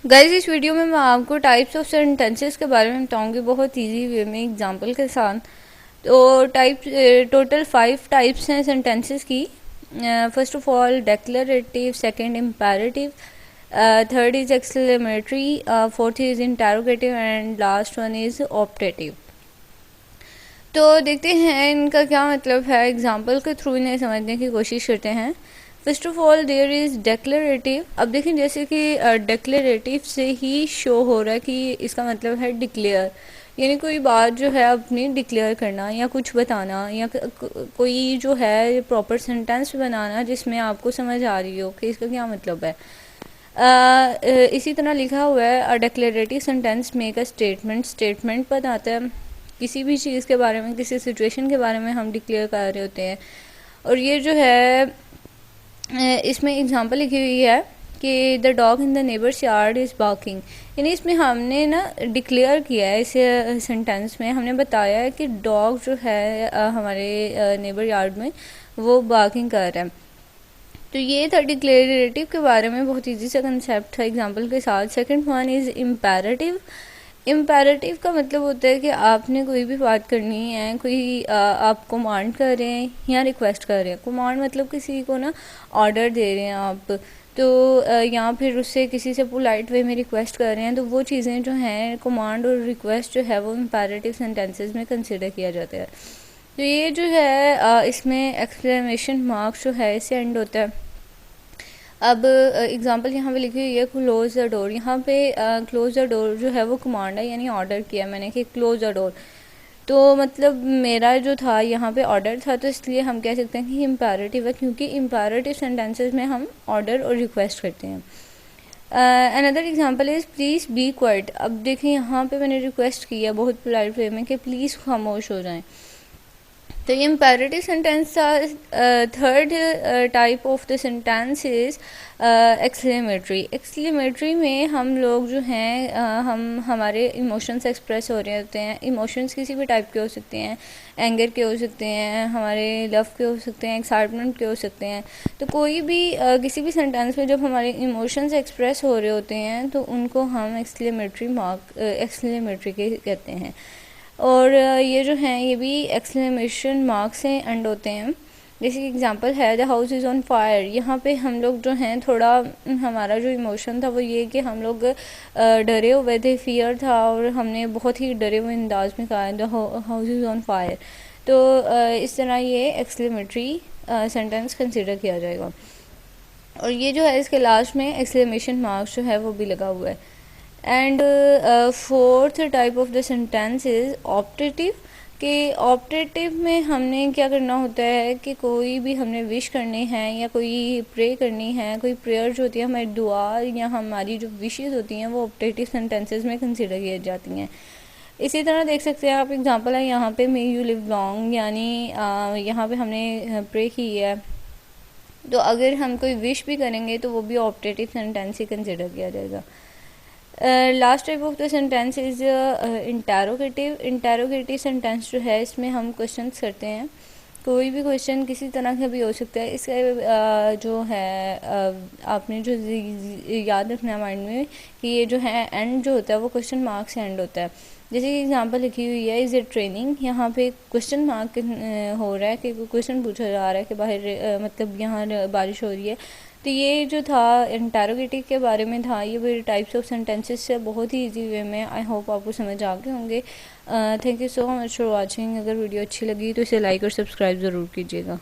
Guys, इस video में मैं आपको टाइप्स ऑफ सेंटेंसेस के बारे में बताऊंगी बहुत इजी वे में एग्जांपल के साथ। तो टोटल 5 टाइप्स हैं सेंटेंसेस की। First of all declarative, second imperative, third is exclamatory, fourth is interrogative and last one is optative. तो देखते हैं इनका क्या मतलब है, एग्जाम्पल के थ्रू इन्हें समझने की कोशिश करते हैं। First of all there is declarative. अब देखें जैसे कि डेक्लरेटिव से ही शो हो रहा है कि इसका मतलब है डिक्लेयर, यानी कोई बात जो है अपनी डिक्लेयर करना या कुछ बताना या कोई जो है प्रॉपर सेंटेंस बनाना जिसमें आपको समझ आ रही हो कि इसका क्या मतलब है। इसी तरह लिखा हुआ है a declarative sentence make a statement. Statement बताता है किसी भी चीज़ के बारे में, किसी सिचुएशन के बारे में हम डिक्लेयर कर रहे होते हैं। और ये जो है इसमें एग्जांपल लिखी हुई है कि the dog in the neighbours yard is barking, यानी इसमें हमने ना डिक्लेयर किया है, इस सेंटेंस में हमने बताया है कि डॉग जो है हमारे नेबर यार्ड में वो बार्किंग कर रहा है। तो ये था डिक्लेरेटिव के बारे में, बहुत इजी सा कंसेप्ट था एग्जांपल के साथ। Second one is imperative. Imperative का मतलब होता है कि आपने कोई भी बात करनी है, कोई आप कमांड कर रहे हैं या रिक्वेस्ट कर रहे हैं। कमांड मतलब किसी को ना ऑर्डर दे रहे हैं आप, तो या फिर उससे किसी से पोलाइट वे में रिक्वेस्ट कर रहे हैं, तो वो चीज़ें जो हैं कमांड और रिक्वेस्ट जो है वो इम्पेरेटिव सेंटेंसेस में कंसिडर किया जाता है। तो ये जो है इसमें एक्सक्लेमेशन मार्क जो है इससे एंड होता है। अब एग्जांपल यहाँ पे लिखी हुई है क्लोज द डोर। यहाँ पे क्लोज द डोर जो है वो कमांड है, यानी ऑर्डर किया मैंने कि क्लोज द डोर। तो मतलब मेरा जो था यहाँ पे ऑर्डर था, तो इसलिए हम कह सकते हैं कि इम्पेरेटिव है, क्योंकि इम्पेरेटिव सेंटेंसेस में हम ऑर्डर और रिक्वेस्ट करते हैं। Another example is please be quite. अब देखिए यहाँ पे मैंने रिक्वेस्ट किया बहुत पोलाइट वे में कि प्लीज़ खामोश हो जाएं। तो ये इम्पेरेटिव सेंटेंस था। Third type of the sentence is exclamatory. Exclamatory में हम लोग जो हैं हम हमारे इमोशंस एक्सप्रेस हो रहे होते हैं। इमोशंस किसी भी टाइप के हो सकते हैं, एंगर के हो सकते हैं, हमारे लव के हो सकते हैं, एक्साइटमेंट के हो सकते हैं। तो कोई भी किसी भी सेंटेंस में जब हमारे इमोशंस एक्सप्रेस हो रहे होते हैं तो उनको हम एक्सक्लेमेटरी के कहते हैं। और ये जो हैं ये भी एक्सक्लेमेशन मार्क से एंड होते हैं। जैसे कि एग्जांपल है the house is on fire. यहाँ पे हम लोग जो हैं थोड़ा हमारा जो इमोशन था वो ये कि हम लोग डरे हुए थे, फियर था, और हमने बहुत ही डरे हुए अंदाज में कहा the house is on fire. तो इस तरह ये एक्सक्लेमेटरी सेंटेंस कंसिडर किया जाएगा। और ये जो है इसके लास्ट में एक्सक्लेमेशन मार्क जो है वो भी लगा हुआ है। And fourth type of the sentence is optative. कि ऑप्टेटिव में हमने क्या करना होता है कि कोई भी हमने विश करनी है या कोई प्रे करनी है, कोई प्रेयर जो होती है हमारी दुआ या हमारी जो विशेज़ होती हैं वो ऑप्टेटिव सेंटेंसेस में कंसिडर की जाती हैं। इसी तरह देख सकते हैं आप, एग्जांपल है यहाँ पे मे यू लिव लॉन्ग, यानी यहाँ पे हमने प्रे की है, तो अगर हम कोई विश भी करेंगे तो वो भी ऑप्टेटिव सेंटेंस ही कंसिडर किया जाएगा। Last type of the sentence is interrogative. Interrogative sentence जो है इसमें हम क्वेश्चन करते हैं, कोई भी क्वेश्चन किसी तरह का भी हो सकता है। इसका जो है आपने जो याद रखना है माइंड में कि ये जो है एंड जो होता है वो क्वेश्चन मार्क से एंड होता है। जैसे कि एग्जांपल लिखी हुई है इज़ इट ट्रेनिंग। यहाँ पे क्वेश्चन मार्क हो रहा है कि क्वेश्चन पूछा जा रहा है कि बाहर मतलब यहाँ बारिश हो रही है। तो ये जो था इंटेरोगेटिव के बारे में था। ये भी टाइप्स ऑफ सेंटेंसेस से बहुत ही इजी वे में, आई होप आपको समझ आ गए होंगे। Thank you so much for watching. अगर वीडियो अच्छी लगी तो इसे लाइक और सब्सक्राइब ज़रूर कीजिएगा।